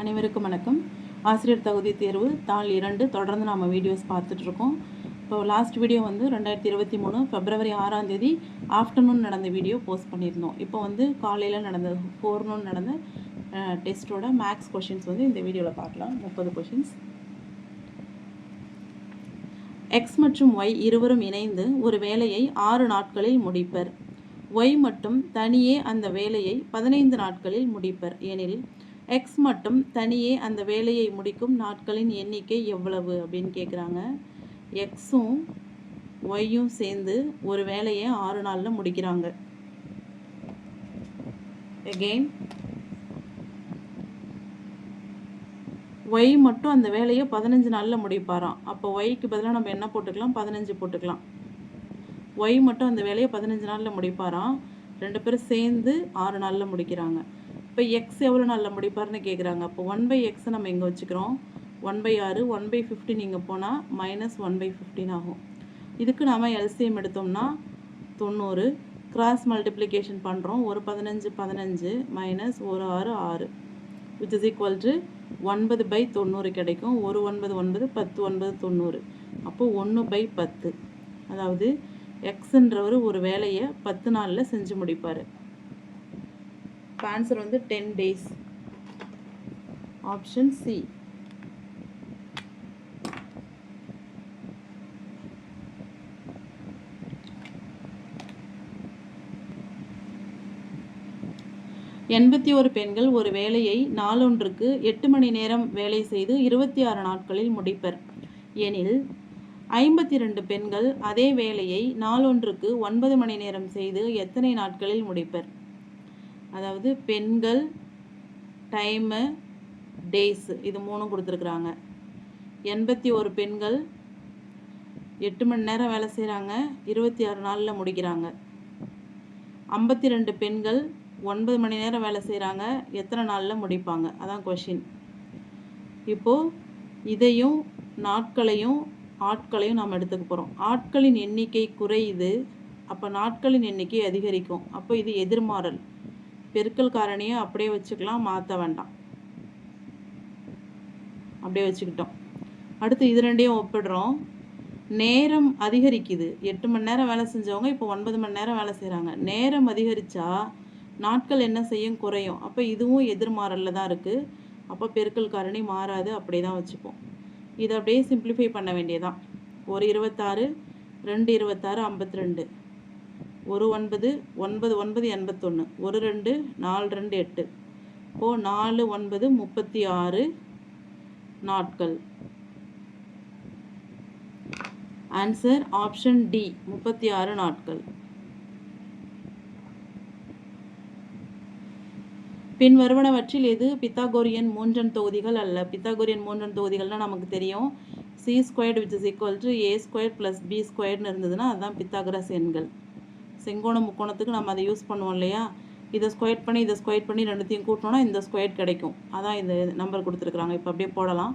அனைவருக்கும் வணக்கம். ஆசிரியர் தகுதி தேர்வு தாள் 2 தொடர்ந்து நாம் வீடியோஸ் பார்த்துட்ருக்கோம். இப்போ லாஸ்ட் வீடியோ வந்து 2023 February 6ஆம் தேதி ஆஃப்டர்நூன் நடந்த வீடியோ போஸ்ட் பண்ணியிருந்தோம். இப்போ வந்து காலையில் நடந்த ஃபோர்நூன் நடந்த டெஸ்ட்டோட மேக்ஸ் கொஷின்ஸ் வந்து இந்த வீடியோவில் பார்க்கலாம். 30 கொஷின்ஸ். எக்ஸ் மற்றும் ஒய் இருவரும் இணைந்து ஒரு வேலையை 6 நாட்களில் முடிப்பர். ஒய் மட்டும் தனியே அந்த வேலையை 15 நாட்களில் முடிப்பர் எனில் எக்ஸ் மட்டும் தனியே அந்த வேலையை முடிக்கும் நாட்களின் எண்ணிக்கை எவ்வளவு அப்படின்னு கேட்குறாங்க. எக்ஸும் ஒய்யும் சேர்ந்து ஒரு வேலையை 6 நாளில் முடிக்கிறாங்க. அகெயின் ஒய் மட்டும் அந்த வேலையை 15 நாளில் முடிப்பாராம். அப்போ ஒய்க்கு பதிலாக நம்ம என்ன போட்டுக்கலாம்? 15 போட்டுக்கலாம். ஒய் மட்டும் அந்த வேலையை 15 நாளில் முடிப்பாராம். 2 பேரும் சேர்ந்து 6 நாளில் முடிக்கிறாங்க. இப்போ எக்ஸ் எவ்வளோ நாளில் முடிப்பார்னு கேட்குறாங்க. அப்போ 1/x நம்ம இங்கே வச்சுக்கிறோம். 1/6 1/15 இங்கே போனால் -1/15 ஆகும். இதுக்கு நாம் எல்சிஎம் எடுத்தோம்னா 90. கிராஸ் மல்டிப்ளிகேஷன் பண்ணுறோம். ஒரு 15 15 மைனஸ் ஒரு 6 6 which is equal to 9/90 கிடைக்கும். ஒரு 9 9 10 9 90. அப்போது 1/10. அதாவது எக்ஸுன்றவர் ஒரு வேலையை 10 நாளில் செஞ்சு முடிப்பார். இப்போ ஆன்சர் வந்து 10 days. Option C. பெண்கள் ஒரு வேலையை நாளொன்றுக்கு 8 மணி நேரம் வேலை செய்து 26 நாட்களில் முடிப்பர் எனில் 52 பெண்கள் அதே வேலையை நாளொன்றுக்கு 9 மணி நேரம் செய்து எத்தனை நாட்களில் முடிப்பர்? அதாவது பெண்கள், டைமு, டேஸு இது 3 கொடுத்துருக்குறாங்க. 81 பெண்கள் 8 மணி நேரம் வேலை செய்கிறாங்க, 26 நாளில் முடிக்கிறாங்க. 52 பெண்கள் 9 மணி நேரம் வேலை செய்கிறாங்க, எத்தனை நாளில் முடிப்பாங்க? அதான் கொஷின். இப்போது இதையும் நாட்களையும் ஆட்களையும் நாம் எடுத்துக்க போகிறோம். ஆட்களின் எண்ணிக்கை குறையுது, அப்போ நாட்களின் எண்ணிக்கை அதிகரிக்கும். அப்போ இது எதிர்மாறல். பெருக்கல் காரணியை அப்படியே வச்சுக்கலாம், மாற்ற வேண்டாம். அப்படியே வச்சுக்கிட்டோம். அடுத்து இது ரெண்டையும் ஒப்பிடுறோம். நேரம் அதிகரிக்குது. 8 மணி நேரம் வேலை செஞ்சவங்க இப்போ 9 மணி நேரம் வேலை செய்கிறாங்க. நேரம் அதிகரித்தா நாட்கள் என்ன செய்யும்? குறையும். அப்போ இதுவும் எதிர்மாறலில் தான் இருக்குது. அப்போ பெருக்கல் காரணி மாறாது, அப்படியே தான் வச்சுப்போம். இதை அப்படியே சிம்பிளிஃபை பண்ண வேண்டியதான். ஒரு 26 2 26 52 ஒரு 9 9 9 81 ஒரு 2 4 2 8 இப்போது 4 9 36 நாட்கள். ஆன்சர் ஆப்ஷன் டி 36 நாட்கள். பின் வருவனவற்றில் எது பித்தாகோரியன் மூன்றன் தொகுதிகள் அல்ல? பித்தாகோரியன் மூன்றன் தொகுதிகள்னால் நமக்கு தெரியும். c² which is equal to a² + b² இருந்ததுன்னா அதுதான் பித்தாகரஸ் எண்கள். செங்கோண முக்கோணத்துக்கு நம்ம அதை யூஸ் பண்ணுவோம் இல்லையா? இதை ஸ்கொயர் பண்ணி ரெண்டுத்தையும் கூட்டினோன்னா இந்த ஸ்கொயர் கிடைக்கும். அதான் இந்த நம்பர் கொடுத்துருக்குறாங்க. இப்போ அப்படியே போடலாம்.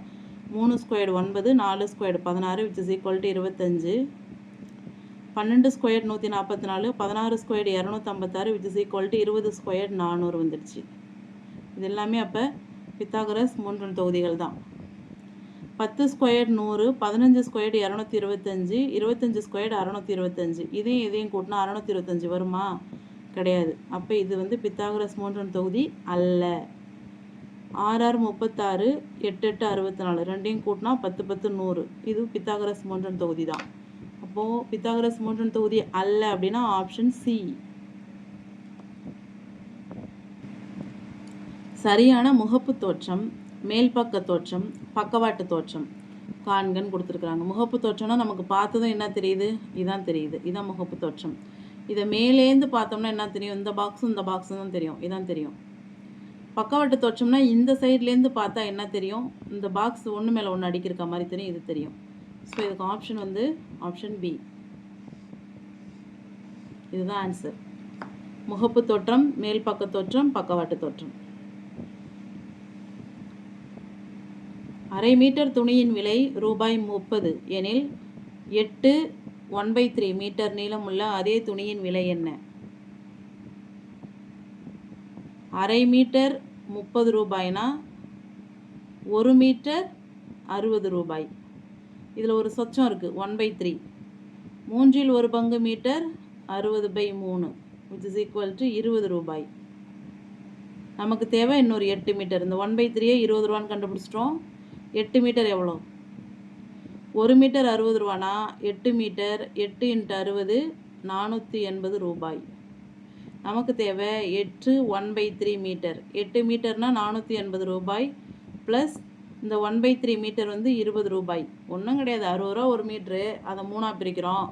3² 9 4² 16 which is equal to 25. 12² 144 16² 256 which is equal to 20² 400 வந்துடுச்சு. இது எல்லாமே அப்போ பித்தாகரஸ் மூன்றன் தொகுதிகள் தான். 10² 100 15² 225 25² 625 இதையும் கூட்டினா 625 வருமா? கிடையாது. அப்போ இது வந்து பித்தாகரஸ் மூன்றன் தொகுதி அல்ல. 6 6 36 8 8 64 ரெண்டையும் கூட்டினா 10 10 100 இது பித்தாகரஸ் மூன்றன் தொகுதி தான். அப்போது பித்தாகரஸ் மூன்றன் தொகுதி அல்ல அப்படின்னா ஆப்ஷன் சி. சரியான முகப்பு தோற்றம், மேல்பக்க தோற்றம், பக்கவாட்டு தோற்றம் காண்கன்னு கொடுத்துருக்குறாங்க. முகப்பு தோற்றம்னா நமக்கு பார்த்ததும் என்ன தெரியுது? இதான் தெரியுது. இதான் முகப்பு தோற்றம். இதை மேலேருந்து பார்த்தோம்னா என்ன தெரியும்? இந்த பாக்ஸும் தான் தெரியும். இதான் தெரியும். பக்கவாட்டு தோற்றம்னா இந்த சைட்லேருந்து பார்த்தா என்ன தெரியும்? இந்த பாக்ஸ் ஒன்று மேலே ஒன்று அடிக்கிற மாதிரி தெரியும். இது தெரியும். ஸோ இதுக்கு ஆப்ஷன் வந்து ஆப்ஷன் பி. இதுதான் ஆன்சர். முகப்பு தோற்றம், மேல்பக்க தோற்றம், பக்கவாட்டு தோற்றம். அரை மீட்டர் துணியின் விலை ரூபாய் 30 எனில் 8 1/3 மீட்டர் நீளமுள்ள அதே துணியின் விலை என்ன? அரை மீட்டர் 30 ரூபாய்னா 1 மீட்டர் 60 ரூபாய். இதில் ஒரு சொச்சம் இருக்குது 1/3. 3 1 பங்கு metre 60/3 which is equal to 20 ரூபாய். நமக்கு தேவை இன்னொரு 8 மீட்டர். இந்த 1/3 20 ரூபான்னு கண்டுபிடிச்சிட்டோம். 8 மீட்டர் எவ்வளோ? 1 மீட்டர் 60 ரூபானா 8 மீட்டர் 8 × 60 480 ரூபாய். நமக்கு தேவை 8 1/3 மீட்டர். 8 மீட்டர்னால் 480 ரூபாய் ப்ளஸ் இந்த 1/3 மீட்டர் வந்து 20 ரூபாய். ஒன்றும் கிடையாது, 60 ரூபா ஒரு மீட்ரு. அதை 3ஆக பிரிக்கிறோம்.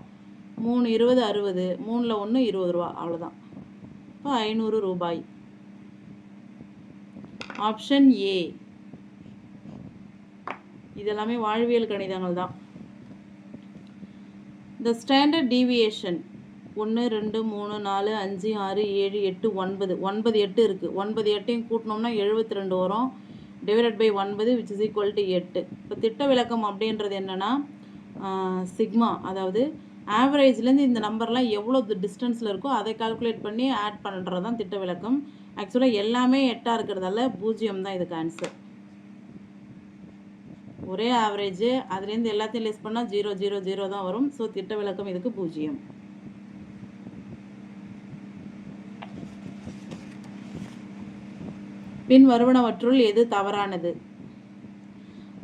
3 20 60, 3ல் 1 20 ரூபா, அவ்வளோதான். இப்போ 500 ரூபாய். Option A. இதெல்லாமே வாழ்வியல் கணிதங்கள் தான். இந்த ஸ்டாண்டர்ட் டீவியேஷன் 1 2 3 4 5 6 7 8 9 9 8 இருக்குது. 9 8ஐயும் கூட்டினோம்னா 72 வரும். Divided by 9 which is equal to 8. இப்போ திட்ட விலக்கம் அப்படின்றது என்னென்னா சிக்மா, அதாவது ஆவரேஜ்லேருந்து இந்த நம்பர்லாம் எவ்வளோ டிஸ்டன்ஸில் இருக்கோ அதை கால்குலேட் பண்ணி ஆட் பண்ணுறது தான் திட்ட விலக்கம். ஆக்சுவலாக எல்லாமே 8ஆக இருக்கிறதால 0 தான் இதுக்கு ஆன்சர். ஒரே ஆவரேஜ், அதுலேருந்து எல்லாத்தையும் லெஸ் பண்ணால் 0 0 0 தான் வரும். ஸோ திட்ட விலக்கம் இதுக்கு 0. பின் வருவனவற்றுள் எது தவறானது?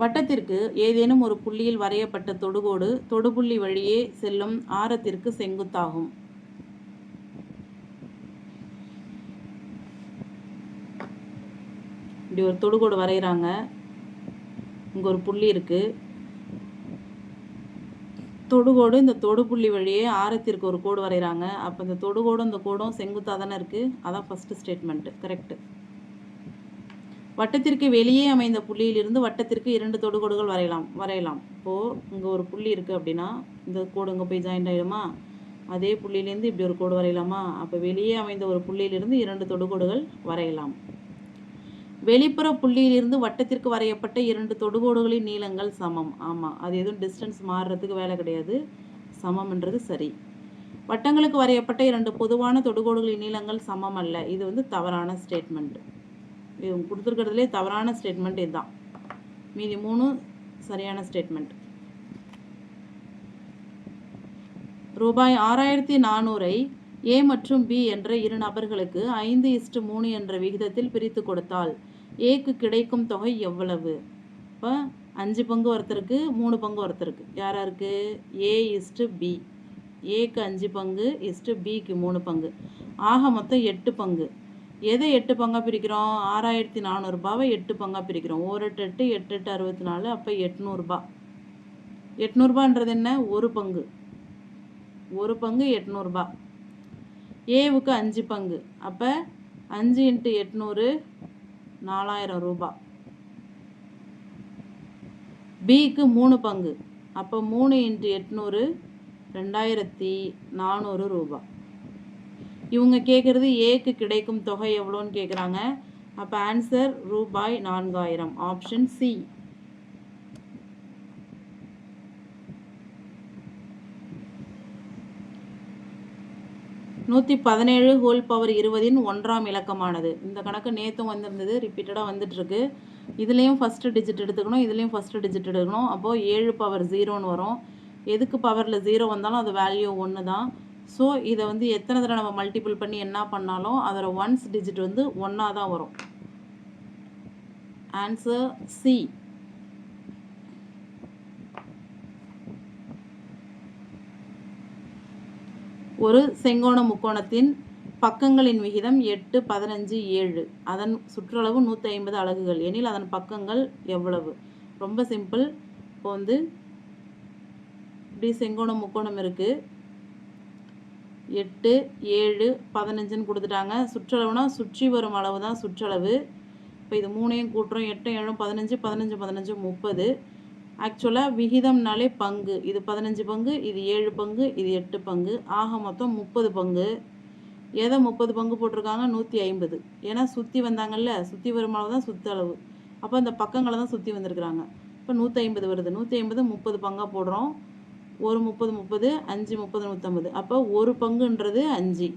வட்டத்திற்கு ஏதேனும் ஒரு புள்ளியில் வரையப்பட்ட தொடுகோடு தொடுபுள்ளி வழியே செல்லும் ஆரத்திற்கு செங்குத்தாகும். இப்படி ஒரு தொடுகோடு வரைகிறாங்க. இங்கே ஒரு புள்ளி இருக்குது. தொடுகோடு இந்த தொடுபுள்ளி வழியே ஆரத்திற்கு ஒரு கோடு வரைகிறாங்க. அப்போ இந்த தொடுகோடும் இந்த கோடும் செங்குத்தாக தானே இருக்குது. அதான் ஃபஸ்ட்டு ஸ்டேட்மெண்ட்டு கரெக்டு. வட்டத்திற்கு வெளியே அமைந்த புள்ளியிலிருந்து வட்டத்திற்கு 2 தொடுகோடுகள் வரையலாம். இப்போது இங்கே ஒரு புள்ளி இருக்குது அப்படின்னா இந்த கோடு இங்கே போய் ஜாயிண்ட் ஆகிடுமா? அதே புள்ளியிலேருந்து இப்படி ஒரு கோடு வரையலாமா? அப்போ வெளியே அமைந்த ஒரு புள்ளியிலிருந்து 2 தொடுகோடுகள் வரையலாம். வெளிப்புற புள்ளியிலிருந்து வட்டத்திற்கு வரையப்பட்ட 2 தொடுகோடுகளின் நீளங்கள் சமம். ஆமாம், அது எதுவும் டிஸ்டன்ஸ் மாறுறதுக்கு வேலை கிடையாது. சமம்ன்றது சரி. வட்டங்களுக்கு வரையப்பட்ட 2 பொதுவான தொடுகோடுகளின் நீளங்கள் சமம் அல்ல. இது வந்து தவறான ஸ்டேட்மெண்ட். இது கொடுத்துருக்கிறதுலே தவறான ஸ்டேட்மெண்ட் இதுதான். மீதி 3 சரியான ஸ்டேட்மெண்ட். ரூபாய் 6400ஐ ஏ மற்றும் பி என்ற 2 நபர்களுக்கு 5:3 என்ற விகிதத்தில் பிரித்து கொடுத்தால் ஏக்கு கிடைக்கும் தொகை எவ்வளவு? இப்போ 5 பங்கு ஒருத்தருக்கு, 3 பங்கு ஒருத்தருக்கு. யாராருக்கு? A/B. ஏக்கு 5 பங்கு பிக்கு 3 பங்கு. ஆக மொத்தம் 8 பங்கு. எதை 8 பங்காக பிரிக்கிறோம்? 6400 ரூபாவை 8 பங்காக பிரிக்கிறோம். 1 8 8 8 8 64. அப்போ 800 ரூபா. 800 ரூபான்றது என்ன? ஒரு பங்கு. 800 ரூபா. ஏவுக்கு 5 பங்கு. அப்போ 5 × 800 4000 ரூபா. பிக்கு 3 பங்கு. அப்போ 3 × 800 2400 ரூபா. இவங்க கேட்குறது ஏக்கு கிடைக்கும் தொகை எவ்வளோன்னு கேட்குறாங்க. அப்போ ஆன்சர் ரூபாய் 4000. Option C. (117/20) 1ஆம் இலக்கமானது. இந்த கணக்கு நேற்றும் வந்திருந்தது, ரிப்பீட்டடாக வந்துட்டுருக்கு. இதுலேயும் ஃபஸ்ட்டு டிஜிட் எடுத்துக்கணும், இதுலேயும் ஃபஸ்ட்டு டிஜிட் எடுக்கணும். அப்போது 7/0ன்னு வரும். எதுக்கு பவரில் 0 வந்தாலும் அது வேல்யூ 1 தான். ஸோ இதை வந்து எத்தனை தடவை நம்ம மல்டிபிள் பண்ணி என்ன பண்ணாலும் அதோட ஒன்ஸ் டிஜிட் வந்து 1ஆக தான் வரும். Answer C. ஒரு செங்கோண முக்கோணத்தின் பக்கங்களின் விகிதம் 8 15 7. அதன் சுற்றளவு 150 அலகுகள் எனில் அதன் பக்கங்கள் எவ்வளவு? ரொம்ப சிம்பிள். இப்போ வந்து இப்படி செங்கோண முக்கோணம் இருக்குது. 8 7 15ன்னு கொடுத்துட்டாங்க. சுற்றளவுனா சுற்றி வரும் அளவு தான் சுற்றளவு. இப்போ இது 3ஐயும் கூட்டுறோம். 8 7 15 15 15 30. ஆக்சுவலாக விகிதம்னாலே பங்கு. இது 15 பங்கு, இது 7 பங்கு, இது 8 பங்கு. ஆக மொத்தம் 30 பங்கு. எதை 30 பங்கு போட்டிருக்காங்க? 150. ஏன்னா சுற்றி வந்தாங்கல்ல, சுற்றி வரும் அளவு தான் சுற்றளவு. அப்போ அந்த பக்கங்களை தான் சுற்றி வந்திருக்கிறாங்க. இப்போ 150 வருது. 150 30 பங்காக போடுறோம். ஒரு 30 30 5 30 150. அப்போ ஒரு பங்குன்றது 5.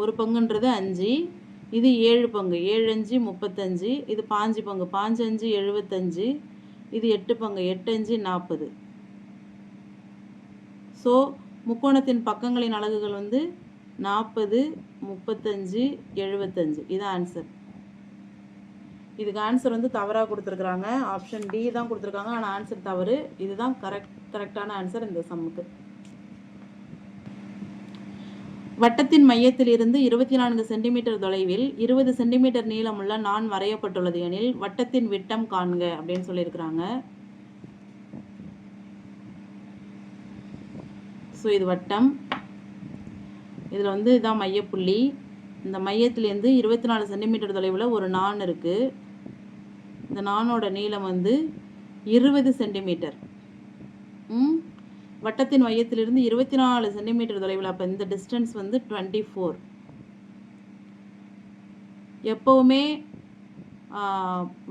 ஒரு பங்குன்றது 5. இது 7 பங்கு 7 5 35, இது 5 பங்கு 5 5 75, இது 8 பங்கு 8 5 40. ஸோ முக்கோணத்தின் பக்கங்களின் அலகுகள் வந்து 40 35 75. இதுதான் ஆன்சர். இதுக்கு ஆன்சர் வந்து தவறாக கொடுத்துருக்குறாங்க. ஆப்ஷன் டி தான் கொடுத்துருக்காங்க, ஆனால் ஆன்சர் தவறு. இதுதான் கரெக்டான ஆன்சர் இந்த சம்முக்கு. வட்டத்தின் மையத்தில் இருந்து 24 சென்டிமீட்டர் தொலைவில் 20 சென்டிமீட்டர் நீளமுள்ள நான் வரையப்பட்டுள்ளது எனில் வட்டத்தின் விட்டம் காண்க அப்படின்னு சொல்லியிருக்கிறாங்க. ஸோ இது வட்டம். இதில் வந்து இதுதான் மையப்புள்ளி. இந்த மையத்திலேருந்து 24 சென்டிமீட்டர் தொலைவில் ஒரு நான் இருக்குது. இந்த நானோட நீளம் வந்து 20 சென்டிமீட்டர். வட்டத்தின் மையத்திலிருந்து 24 சென்டிமீட்டர் தொலைவில். அப்போ இந்த டிஸ்டன்ஸ் வந்து 24. எப்போவுமே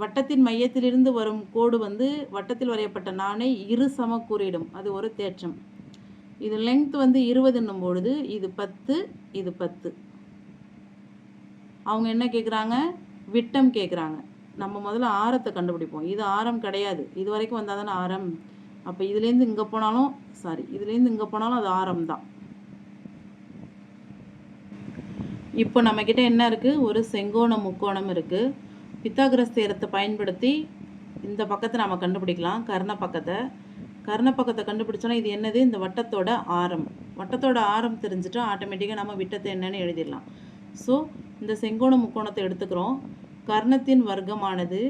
வட்டத்தின் மையத்திலிருந்து வரும் கோடு வந்து வட்டத்தில் வரையப்பட்ட நாணை இரு சம குறியிடும். அது ஒரு தேற்றம். இது லெங்த் வந்து 20 பொழுது இது 10, இது 10. அவங்க என்ன கேட்குறாங்க? விட்டம் கேட்குறாங்க. நம்ம முதல்ல ஆரத்தை கண்டுபிடிப்போம். இது ஆரம் கிடையாது, இது வரைக்கும் வந்தால் தானே ஆரம். அப்போ இதுலேருந்து இங்கே போனாலும் இதுலேருந்து இங்கே போனாலும் அது ஆரம் தான். இப்போ நம்மக்கிட்ட என்ன இருக்குது? ஒரு செங்கோண முக்கோணம் இருக்குது. பித்தாகரஸ் தேற்றத்தை பயன்படுத்தி இந்த பக்கத்தை நம்ம கண்டுபிடிக்கலாம். கர்ண பக்கத்தை கண்டுபிடிச்சோன்னா இது என்னது? இந்த வட்டத்தோட ஆரம். வட்டத்தோட ஆரம் தெரிஞ்சுட்டா ஆட்டோமேட்டிக்காக நம்ம விட்டத்தை என்னன்னு எழுதிடலாம். ஸோ இந்த செங்கோண முக்கோணத்தை எடுத்துக்கிறோம். கர்ணத்தின் வர்க்கமானது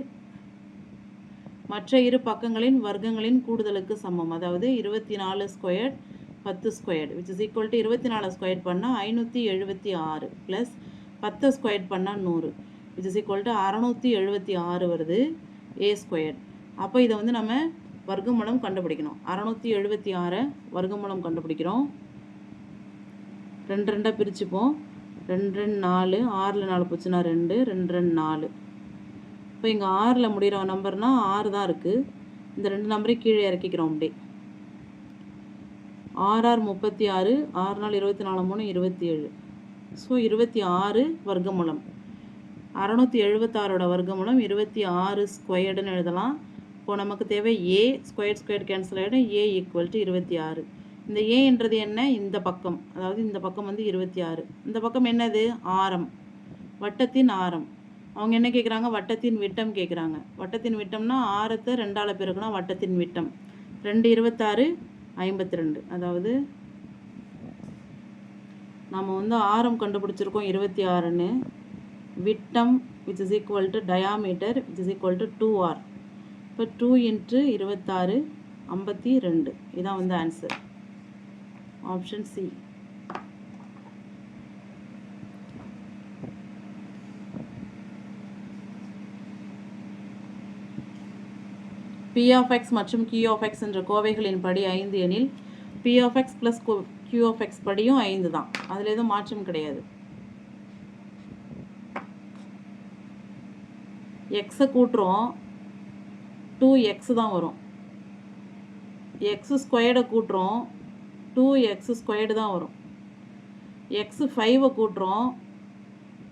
மற்ற இரு பக்கங்களின் வர்க்கங்களின் கூடுதலுக்கு சமம். அதாவது 24 squared 10 squared which is equal to 24 squared பண்ணால் 576 ப்ளஸ் 10 ஸ்கொயர்ட் பண்ணால் 100 விச் இஸ் ஈக்குவல் டு 676 வருது ஏ ஸ்கொயர்ட். அப்போ இதை வந்து நம்ம வர்க்கமூலம் கண்டுபிடிக்கணும். 676 வர்க்கமூலம் கண்டுபிடிக்கிறோம். 2 2 பிரிச்சுப்போம். 2 2 4, 6ல் 4 போச்சுன்னா 2 2 2 4. இப்போ இங்கே 6ல் முடிகிற நம்பர்னால் 6 தான் இருக்குது. இந்த 2 நம்பரையும் கீழே இறக்கிக்கிறோம். அப்படியே 6 6 36, 6 4 24 3 27. ஸோ 26 வர்க்கமூலம். 676ஓட வர்க்கமூலம் 26 ஸ்கொயர்டுன்னு எழுதலாம். இப்போது நமக்கு தேவை ஏ. ஸ்கொயர்ட் கேன்சல் ஆகிடும். ஏ ஈக்குவல் டு 26. இந்த ஏன்றது என்ன? இந்த பக்கம். அதாவது இந்த பக்கம் வந்து 26. இந்த பக்கம் என்னது? ஆரம். வட்டத்தின் ஆரம். அவங்க என்ன கேட்குறாங்க? வட்டத்தின் விட்டம் கேட்குறாங்க. வட்டத்தின் விட்டம்னா ஆரத்தை 2ஆல் பெருக்குனா வட்டத்தின் விட்டம். 2 26 52. அதாவது நம்ம வந்து ஆரம் கண்டுபிடிச்சிருக்கோம் 26ன்னு. விட்டம் which is equal to diameter which is equal to 2r. இப்போ 2 × 26 52. இதான் வந்து answer. Option C. P of x மற்றும் Q of x என்ற கோவைகளின் படி 5 எனில் P of x plus Q of x படியும் 5 தான். அதில் எதுவும் மாற்றம் கிடையாது. எக்ஸை கூட்டுறோம், 2x தான் வரும். எக்ஸ் ஸ்கொயர்டை கூட்டுறோம், 2x ஸ்கொயர்டு தான் வரும். எக்ஸ் 5 கூட்டுறோம்,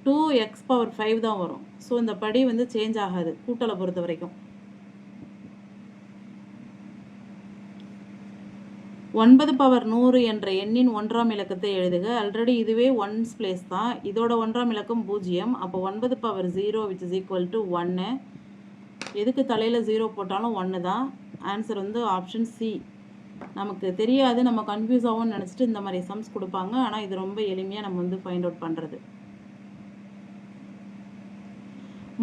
2x பவர் 5 தான் வரும். ஸோ இந்த படி வந்து சேஞ்ச் ஆகாது கூட்டலை பொறுத்த வரைக்கும். 9 பவர் 100 என்ற எண்ணின் 1ஆம் இலக்கத்தை எழுதுக. ஆல்ரெடி இதுவே 1's பிளேஸ் தான். இதோட 1ஆம் இலக்கம் 0. அப்போ 9 power 0 which is equal to 1. எதுக்கு தலையில் 0 போட்டாலும் 1 தான். ஆன்சர் வந்து ஆப்ஷன் சி. நமக்கு தெரியாது, நம்ம கன்ஃபியூஸ் ஆகும்னு நினச்சிட்டு இந்த மாதிரி சம்ஸ் கொடுப்பாங்க. ஆனால் இது ரொம்ப எளிமையாக நம்ம வந்து ஃபைண்ட் அவுட் பண்ணுறது.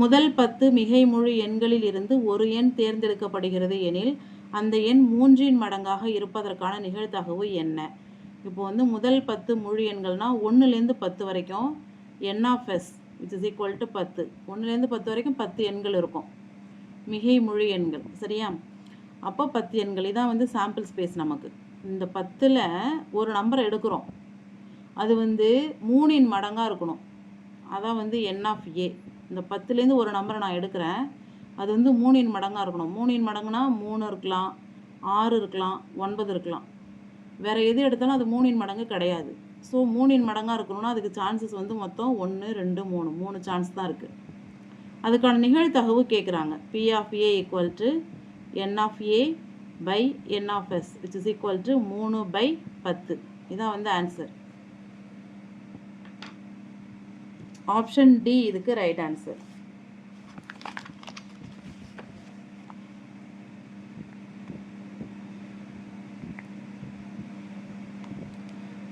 முதல் 10 மிகை முழு எண்களில் இருந்து ஒரு எண் தேர்ந்தெடுக்கப்படுகிறது எனில் அந்த எண் 3இன் மடங்காக இருப்பதற்கான நிகழ்தகவு என்ன? இப்போ வந்து முதல் 10 முழு எண்கள்னால் 1லேருந்து 10 வரைக்கும் n of s which is equal to 10. 1லேருந்து 10 வரைக்கும் 10 எண்கள் இருக்கும், மிகை முழு எண்கள். சரியா? அப்போ 10 எண்கள். இதான் வந்து சாம்பிள் ஸ்பேஸ். நமக்கு இந்த 10ல் ஒரு நம்பரை எடுக்கிறோம், அது வந்து 3இன் மடங்காக இருக்கணும். அதான் வந்து n of a. இந்த 10லேருந்து ஒரு நம்பரை நான் எடுக்கிறேன், அது வந்து 3இன் மடங்காக இருக்கணும். 3இன் மடங்குனா 3 இருக்கலாம், 6 இருக்கலாம், 9 இருக்கலாம். வேறு எது எடுத்தாலும் அது 3இன் மடங்கு கிடையாது. ஸோ 3 மடங்காக இருக்கணும்னா அதுக்கு சான்சஸ் வந்து மொத்தம் 1 2 3 3 சான்ஸ் தான் இருக்குது. அதுக்கான நிகழ்தகவு கேட்குறாங்க. P of A equal to N of A by N of S which is equal to 3/10. இதான் வந்து ஆன்சர். ஆப்ஷன் டி இதுக்கு ரைட் ஆன்சர்.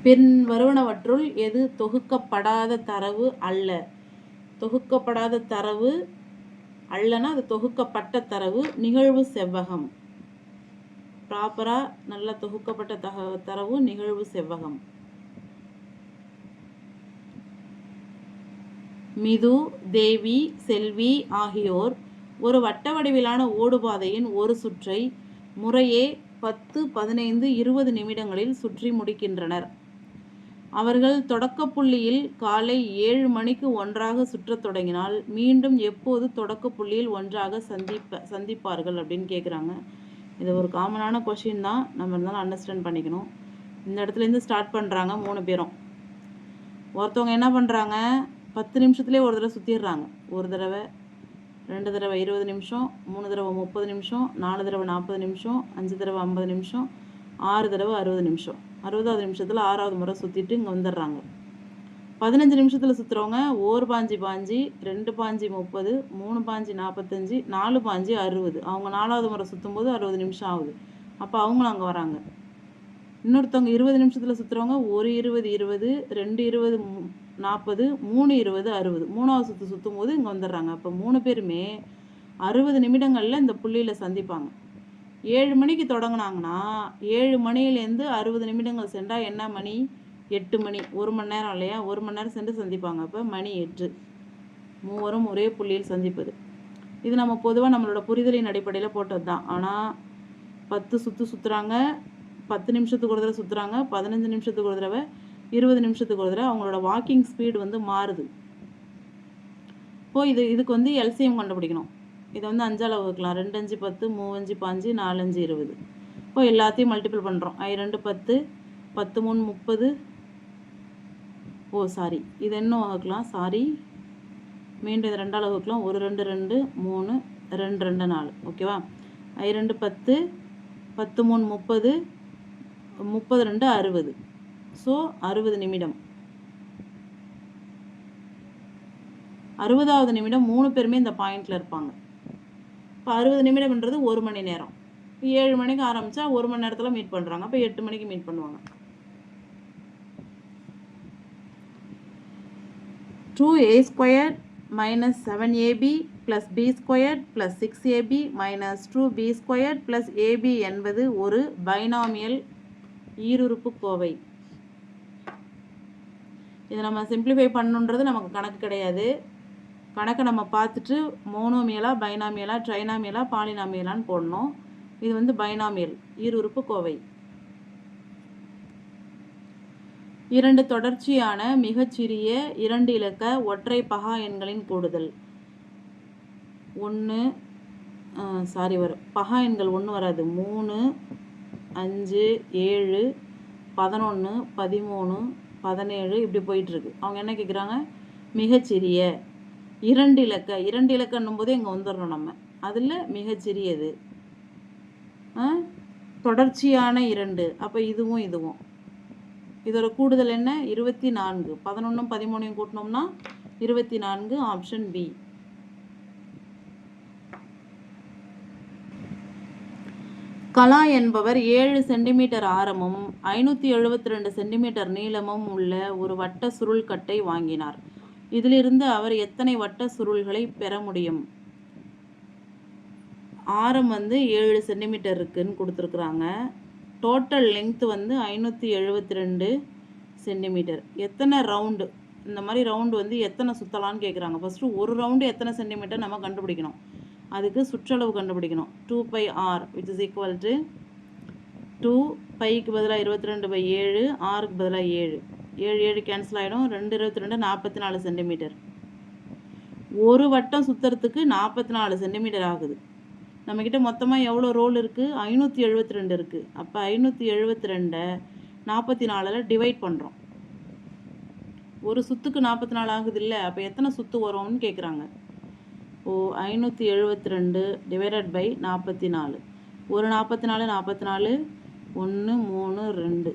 பின் வருவனவற்றுள் எது தொகுக்கப்படாத தரவு அல்ல? தொகுக்கப்படாத தரவு அல்லனா அது தொகுக்கப்பட்ட தரவு. நிகழ்வு செவ்வகம். ப்ராப்பராக நல்லா தொகுக்கப்பட்ட தரவு நிகழ்வு செவ்வகம். மிது, தேவி, செல்வி ஆகியோர் ஒரு வட்ட வடிவிலான ஓடுபாதையின் ஒரு சுற்றை முறையே 10, 15, 20 நிமிடங்களில் சுற்றி முடிக்கின்றனர். அவர்கள் தொடக்க புள்ளியில் காலை 7 மணிக்கு ஒன்றாக சுற்றத் தொடங்கினால் மீண்டும் எப்போது தொடக்க புள்ளியில் ஒன்றாக சந்திப்பார்கள் அப்படின்னு கேட்குறாங்க. இது ஒரு காமனான கொஷின் தான், நம்ம இருந்தாலும் அண்டர்ஸ்டாண்ட் பண்ணிக்கணும். இந்த இடத்துலேருந்து ஸ்டார்ட் பண்ணுறாங்க 3 பேரும். ஒருத்தவங்க என்ன பண்ணுறாங்க, 10 நிமிஷத்துலேயே ஒரு தடவை சுற்றிடுறாங்க. ஒரு தடவை, 2 தடவை 20 நிமிஷம், 3 தடவை 30 நிமிஷம், 4 தடவை 40 நிமிஷம், 5 தடவை 50 நிமிஷம், 6 தடவை 60 நிமிஷம். 60வது நிமிஷத்தில் 6வது முறை சுற்றிட்டு இங்கே வந்துடுறாங்க. 15 நிமிஷத்தில் சுற்றுறவங்க 1 பாஞ்சு 2 பாஞ்சு 30, 3 பாஞ்சு 45, 4 பாஞ்சு 60. அவங்க 4வது முறை சுற்றும்போது 60 நிமிஷம் ஆகுது. அப்போ அவங்களும் அங்கே வராங்க. இன்னொருத்தவங்க 20 நிமிஷத்தில் சுற்றுறவங்க 1 20 20, 2 20 40, 3 20 60. 3வது சுற்றும் போது இங்கே வந்துடுறாங்க. அப்போ 3 பேருமே 60 நிமிடங்களில் இந்த புள்ளியில் சந்திப்பாங்க. 7 மணிக்கு தொடங்கினாங்கன்னா 7 மணிலேருந்து 60 நிமிடங்கள் சென்றால் என்ன மணி? 8 மணி. 1 மணி நேரம் இல்லையா? 1 மணி நேரம் சென்று சந்திப்பாங்க. அப்போ மணி 8. மூவரும் ஒரே புள்ளியில் சந்திப்பது. இது நம்ம பொதுவாக நம்மளோட புரிதலின் அடிப்படையில் போட்டது தான். ஆனால் 10 சுற்றுறாங்க, 10 நிமிஷத்துக்கு ஒரு தடவை சுற்றுறாங்க, 15 நிமிஷத்துக்கு ஒரு தடவை, 20 நிமிஷத்துக்கு ஒரு தடவை. அவங்களோட வாக்கிங் ஸ்பீடு வந்து மாறுது. இப்போது இதுக்கு வந்து எல்சிஎம் கண்டுபிடிக்கணும். இதை வந்து 5ஆல் வகுக்கலாம். 2 5 10, 3 5 5, 4 5 20. இப்போ எல்லாத்தையும் மல்டிபிள் பண்ணுறோம். 2 10, 10 3 30. சாரி, இது இன்னும் வகுக்கலாம். சாரி, மீண்டும் இது 2ஆல் வகுக்கலாம். 1 2 2 3, 2 2 4. ஓகேவா? 2 10, 10 3 30, 32 60. ஸோ 60 நிமிடம். 60வது நிமிடம் 3 பேருமே இந்த பாயிண்டில் இருப்பாங்க. இப்போ 60 நிமிடம்ன்றது 1 மணி நேரம். 7 மணிக்கு ஆரம்பித்தா 1 மணி நேரத்தில் மீட் பண்ணுறாங்க. அப்போ 8 மணிக்கு மீட் பண்ணுவாங்க. 2a² minus 7ab plus b² plus 6ab minus 2b² plus ab என்பது ஒரு பைனாமியல் ஈருறுப்பு கோவை. இதை நம்ம சிம்பிளிஃபை பண்ணுன்றது நமக்கு கணக்கு கிடையாது. கணக்கை நம்ம பார்த்துட்டு மோனோமியலா, பைனாமியலா, ட்ரைனாமியலா, பாலினாமியலான்னு போடணும். இது வந்து பைனாமியல் ஈருறுப்பு கோவை. 2 தொடர்ச்சியான மிகச்சிறிய 2 இலக்க ஒற்றை பகா எண்களின் கூடுதல். பகா எண்கள் 1 வராது. 3 5 7 11 13 17 இப்படி போயிட்டுருக்கு. அவங்க என்ன கேட்குறாங்க? மிகச்சிறிய 2 இலக்க. 2 இலக்கன்னும் போது இங்கே வந்துடணும் நம்ம. அதில் மிகச்சிறியது தொடர்ச்சியான 2. அப்போ இதுவும் இதோட கூடுதல் என்ன? 24. 11 13 கூட்டினோம்னா 24. Option B. கலா என்பவர் 7 சென்டிமீட்டர் ஆரமும் 572 சென்டிமீட்டர் நீளமும் உள்ள ஒரு வட்ட சுருள்கட்டை வாங்கினார். இதிலிருந்து அவர் எத்தனை வட்ட சுருள்களை பெற முடியும்? ஆரம் வந்து 7 சென்டிமீட்டர் இருக்குன்னு கொடுத்துருக்குறாங்க. டோட்டல் லெங்க்த் வந்து 572 சென்டிமீட்டர். எத்தனை ரவுண்டு, இந்த மாதிரி ரவுண்டு வந்து எத்தனை சுற்றலான்னு கேட்குறாங்க. ஃபஸ்ட்டு ஒரு ரவுண்டு எத்தனை சென்டிமீட்டர் நம்ம கண்டுபிடிக்கணும். அதுக்கு சுற்றளவு கண்டுபிடிக்கணும். 2πr which is equal to 2 bike பதிலாக 22/7, ஆருக்கு பதிலாக 7. 7 7 கேன்சல் ஆகிடும். 2 22 44 சென்டிமீட்டர். ஒரு வட்டம் சுற்றுறதுக்கு 44 சென்டிமீட்டர் ஆகுது. நம்மக்கிட்ட மொத்தமாக எவ்வளோ ரோல் இருக்குது? 572 இருக்குது. அப்போ 572 44 டிவைட் பண்ணுறோம். ஒரு சுற்றுக்கு 44 ஆகுது இல்லை, அப்போ எத்தனை சுற்று வரும்னு கேட்குறாங்க. 572 டிவைடட் பை 44. ஒரு 44 44, 1 3 2,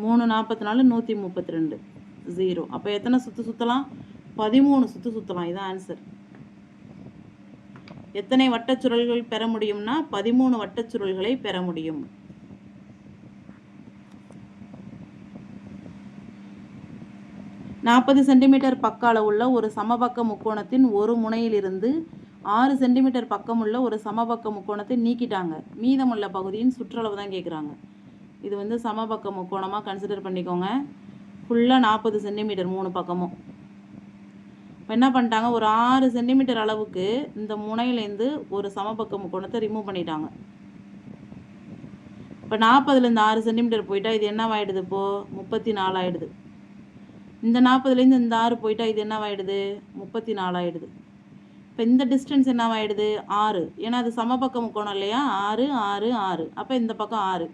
3 44 132, 0. அப்போ எத்தனை சுற்று சுற்றலாம்? 13 சுற்று சுற்றலாம். இதுதான் ஆன்சர். எத்தனை வட்டச்சுருள்கள் பெற முடியும்னா 13 வட்டச்சுருள்களை பெற முடியும். நாற்பது சென்டிமீட்டர் பக்க அளவுள்ள ஒரு சமபக்க முக்கோணத்தின் ஒரு முனையிலிருந்து 6 சென்டிமீட்டர் பக்கமுள்ள ஒரு சமபக்க முக்கோணத்தை நீக்கிட்டாங்க. மீதமுள்ள பகுதியின் சுற்றளவு தான் கேட்குறாங்க. இது வந்து சமபக்க முக்கோணமாக கன்சிடர் பண்ணிக்கோங்க. ஃபுல்லாக 40 சென்டிமீட்டர் 3 பக்கமும். இப்போ என்ன பண்ணிட்டாங்க, ஒரு 6 சென்டிமீட்டர் அளவுக்கு இந்த முனையிலேருந்து ஒரு சமபக்க முக்கோணத்தை ரிமூவ் பண்ணிட்டாங்க. இப்போ 40லேருந்து 6 சென்டிமீட்டர் போயிட்டா இது என்னவாயிடுது? இப்போது 34 ஆகிடுது. இந்த 40லேருந்து இந்த 6 போயிட்டா இது என்னவாயிடுது? 34 ஆகிடுது. இப்போ இந்த டிஸ்டன்ஸ் என்னவாயிடுது? 6. ஏன்னா அது சமபக்க முக்கோணம் இல்லையா? 6 6 6. அப்போ இந்த பக்கம் 6.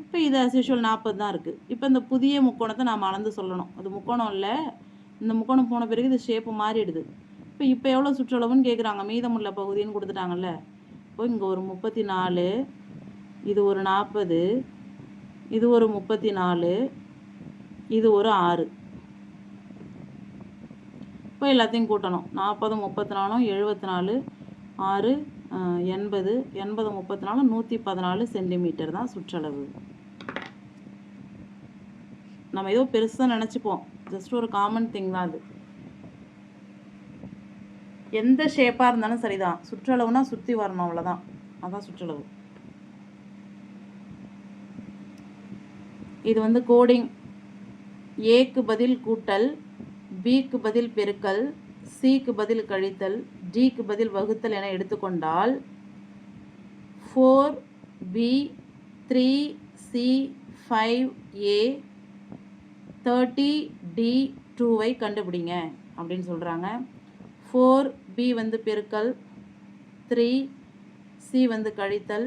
இப்போ இது as usual 40 தான் இருக்குது. இப்போ இந்த புதிய முக்கோணத்தை நாம் அளந்து சொல்லணும். அது முக்கோணம் இல்லை, இந்த முக்கோணம் போன பிறகு இது ஷேப்பு மாறிடுது. இப்போ எவ்வளோ சுற்றளவுன்னு கேட்குறாங்க. மீதமுள்ள பகுதின்னு கொடுத்துட்டாங்கல்ல. இப்போ இங்கே ஒரு 34, இது ஒரு 40, இது ஒரு 34, இது ஒரு 6. இப்போ எல்லாத்தையும் கூட்டணும். 40 34 74, 6 80, 80 34 114 சென்டிமீட்டர் தான் சுற்றளவு. நம்ம ஏதோ பெருசாக நினச்சிப்போம், ஜஸ்ட் ஒரு காமன் திங் தான் அது. எந்த ஷேப்பாக இருந்தாலும் சரிதான், சுற்றளவுனா சுற்றி வரணும், அவ்வளோதான். அதான் சுற்றளவு. இது வந்து கோடிங். ஏக்கு பதில் கூட்டல், பிக்கு பதில் பெருக்கல், சிக்கு பதில் கழித்தல், டிக்கு பதில் வகுத்தல் என எடுத்துக்கொண்டால் 4b 3c 5a 30d 2ஐ கண்டுபிடிங்க அப்படின்னு சொல்கிறாங்க. 4b வந்து பெருக்கல், 3c வந்து கழித்தல்,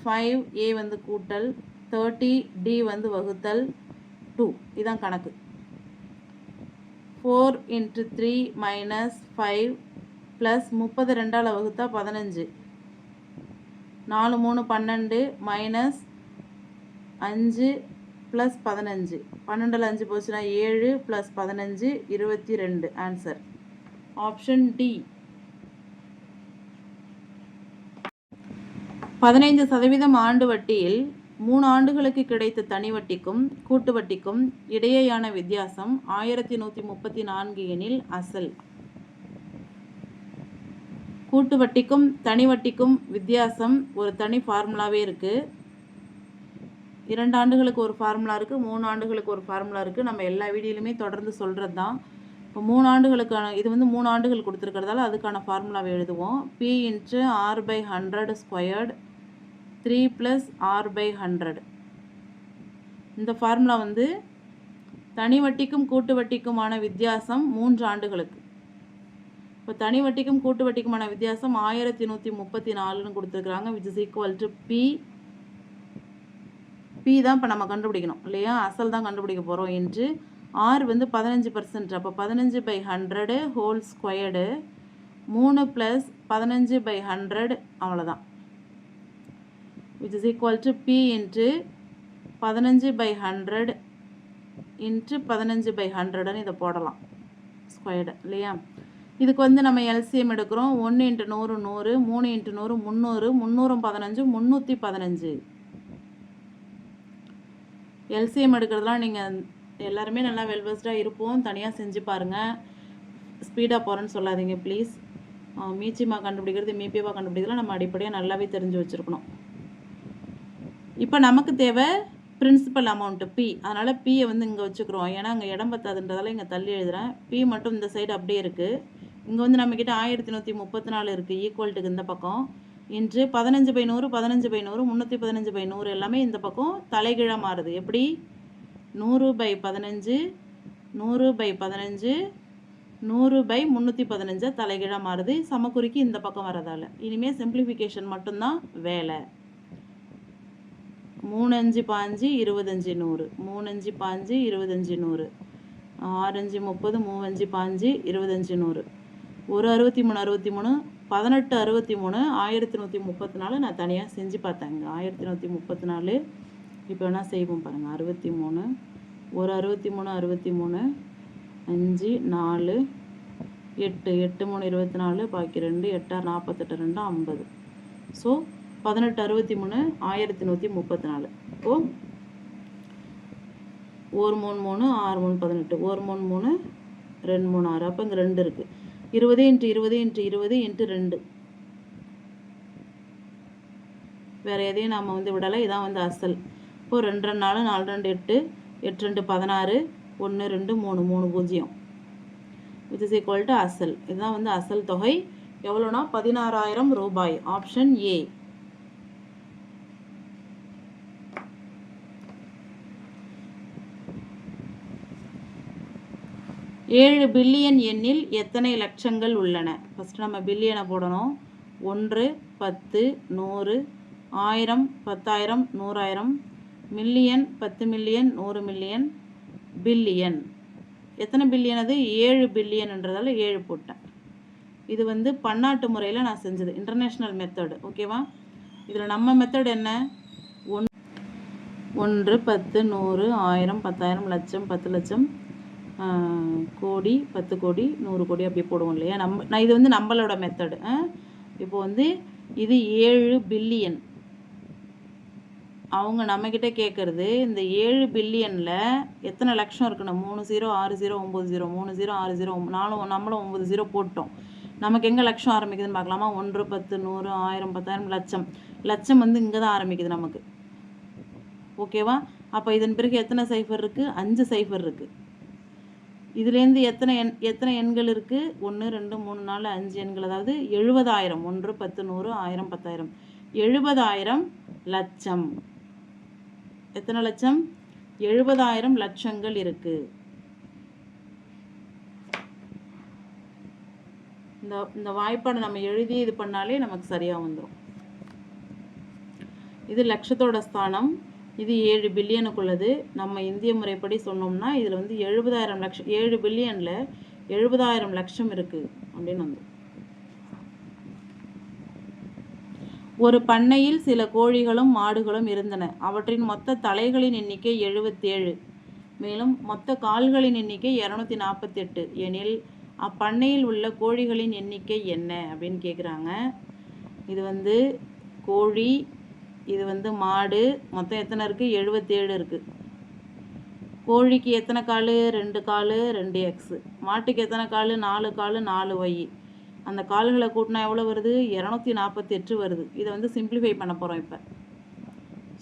5a வந்து கூட்டல், 30d வந்து வகுத்தல், 2. இதான் கணக்கு. 4 × 3 - 5 ப்ளஸ் 30 2ஆல் வகுத்தா 15, 4 3 12 மைனஸ் 5 ப்ளஸ் 15, 12ல் 5 போச்சுன்னா 7 ப்ளஸ் 15 22. Answer option D. 15% ஆண்டு வட்டியில் 3 ஆண்டுகளுக்கு கிடைத்த தனி வட்டிக்கும் கூட்டு வட்டிக்கும் இடையேயான வித்தியாசம் 1134 எனில் அசல். கூட்டு வட்டிக்கும் தனி வட்டிக்கும் வித்தியாசம் ஒரு தனி ஃபார்முலாவே இருக்குது. 2 ஆண்டுகளுக்கு ஒரு ஃபார்முலா இருக்குது, 3 ஆண்டுகளுக்கு ஒரு ஃபார்முலா இருக்குது. நம்ம எல்லா வீடியோலையுமே தொடர்ந்து சொல்கிறது தான். இப்போ 3 ஆண்டுகளுக்கான, இது வந்து 3 ஆண்டுகள் கொடுத்துருக்கிறதால அதுக்கான ஃபார்முலாவை எழுதுவோம். P × R/100 squared 3 + R/100. இந்த ஃபார்முலா வந்து தனி வட்டிக்கும் கூட்டு வட்டிக்குமான வித்தியாசம் 3 ஆண்டுகளுக்கு. இப்போ தனி வட்டிக்கும் கூட்டு வட்டிக்குமான வித்தியாசம் 1134ன்னு கொடுத்துருக்குறாங்க. which is equal to P. P தான் இப்போ நம்ம கண்டுபிடிக்கணும் இல்லையா? அசல் தான் கண்டுபிடிக்க போகிறோம். என்று R வந்து 15%. அப்போ 15/100 ஹோல் ஸ்கொயர்டு 3 + 15/100 அவ்வளோதான். which is equal to P × 15/100 × 15/100ன்னு இதை போடலாம் ஸ்கொயர்டு இல்லையா? இதுக்கு வந்து நம்ம எல்சிஎம் எடுக்கிறோம். 1 × 100 100, 3 × 100 300, 315 315. எல்சிஎம் எடுக்கிறதுலாம் நீங்கள் எல்லாருமே நல்லா வெல்வெஸ்டாக இருப்போம். தனியாக செஞ்சு பாருங்கள். ஸ்பீடாக போகிறேன்னு சொல்லாதீங்க ப்ளீஸ். மீச்சிமா கண்டுபிடிக்கிறது மீபியவா கண்டுபிடிக்கிறதுலாம் நம்ம அடிப்படையாக நல்லாவே தெரிஞ்சு வச்சுருக்கணும். இப்போ நமக்கு தேவை பிரின்சிபல் அமௌண்ட்டு P. அதனால் Pயை வந்து இங்கே வச்சுக்கிறோம். ஏன்னா அங்கே இடம் பத்தாதுன்றதால இங்கே தள்ளி எழுதுகிறேன். P மட்டும் இந்த சைடு அப்படியே இருக்குது. இங்கே வந்து நம்மக்கிட்ட 1134 இருக்குது ஈக்குவல்ட்டுக்கு இந்த பக்கம். இன்று 15/100 15/100 315/100 எல்லாமே இந்த பக்கம் தலைகீழாக மாறுது. எப்படி? 100/15 100/15 100/315 தலைகீழாக மாறுது. சமக்குறிக்கு இந்த பக்கம் வரதால் இனிமேல் சிம்பிளிஃபிகேஷன் மட்டும்தான் வேலை. 3 5 5 25 100 3 5 5 25 100 6 5 30 3 5 15 20 1 63 18 63 1134 நான் தனியாக செஞ்சு பார்த்தேங்க. 1134 இப்போ வேணால் செய்வோம் பாருங்கள். 63 ஒரு 63 5 4 8 8 3 24 பாக்கி 2 8 48 2 50. ஸோ 18 63 1134. இப்போது 1 3 3 6 3 18 1 3 3 2 3 6. அப்போ இங்கே 2 இருக்குது. 20 × 20 × 20 × 2. வேறு எதையும் நாம் வந்து விடலை. இதான் வந்து அசல். இப்போது 2 2 4 4 2 8 8 2 16 1 2 3 3 0 which is equal to அசல். இதுதான் வந்து அசல் தொகை. எவ்வளோனா 16,000 ரூபாய். Option A. ஏழு பில்லியன் எண்ணில் எத்தனை லட்சங்கள் உள்ளன? ஃபஸ்ட்டு நம்ம பில்லியனை போடணும். 1 10 100 1000 10,000 100,000 மில்லியன் 10 மில்லியன் 100 மில்லியன் பில்லியன். எத்தனை பில்லியன்? அது 7 பில்லியன்ன்றதால 7 போட்டேன். இது வந்து பன்னாட்டு முறையில் நான் செஞ்சது, இன்டர்நேஷ்னல் மெத்தடு. ஓகேவா? இதில் நம்ம மெத்தட் என்ன? 1 10 100 1000 10,000 லட்சம் 10 லட்சம் கோடி 10 கோடி 100 கோடி அப்படி போடுவோம் இல்லையா? நான் இது வந்து நம்மளோட மெத்தடு. இப்போ வந்து இது 7 பில்லியன். அவங்க நம்மக்கிட்ட கேட்குறது இந்த 7 பில்லியனில் எத்தனை லட்சம் இருக்குன்னு. 3 0 6 0 9 0 3 0 6 0 நம்மளும் 9 0 போட்டோம். நமக்கு எங்கே லட்சம் ஆரம்பிக்குதுன்னு பார்க்கலாமா? 1 10 100 1000 10,000 லட்சம். லட்சம் வந்து இங்கே தான் ஆரம்பிக்குது நமக்கு. ஓகேவா? அப்போ இதன் பிறகு எத்தனை சைஃபர் இருக்குது? 5 சைஃபர் இருக்குது. இதுலேருந்து எத்தனை எண்கள் இருக்குது? 1 2 3 4 5 எண்கள். அதாவது 70,000. 1 10 100 1000 10,000 70,000 லட்சம். எத்தனை லட்சம்? 70,000 லட்சங்கள் இருக்குது. இந்த வாய்ப்பாடை நம்ம எழுதி இது பண்ணாலே நமக்கு சரியாக வந்துடும். இது லட்சத்தோட ஸ்தானம். இது 7 பில்லியனுக்குள்ளது. நம்ம இந்திய முறைப்படி சொன்னோம்னா இதில் வந்து 70,000 லட்சம். 7 பில்லியனில் 70,000 லட்சம் இருக்குது அப்படின்னு வந்து. ஒரு பண்ணையில் சில கோழிகளும் மாடுகளும் இருந்தன. அவற்றின் மொத்த தலைகளின் எண்ணிக்கை 77. மேலும் மொத்த கால்களின் எண்ணிக்கை 248 எனில் அப்பண்ணையில் உள்ள கோழிகளின் எண்ணிக்கை என்ன அப்படின்னு கேட்குறாங்க. இது வந்து கோழி, இது வந்து மாடு. மொத்தம் எத்தனை இருக்குது? 77 இருக்குது. கோழிக்கு எத்தனை கால்? 2 கால் 2 எக்ஸு. மாட்டுக்கு எத்தனை கால்? 4 கால் 4 ஒய். அந்த கால்களை கூட்டினா எவ்வளோ வருது? 248 வருது. இதை வந்து சிம்பிளிஃபை பண்ண போகிறோம் இப்போ.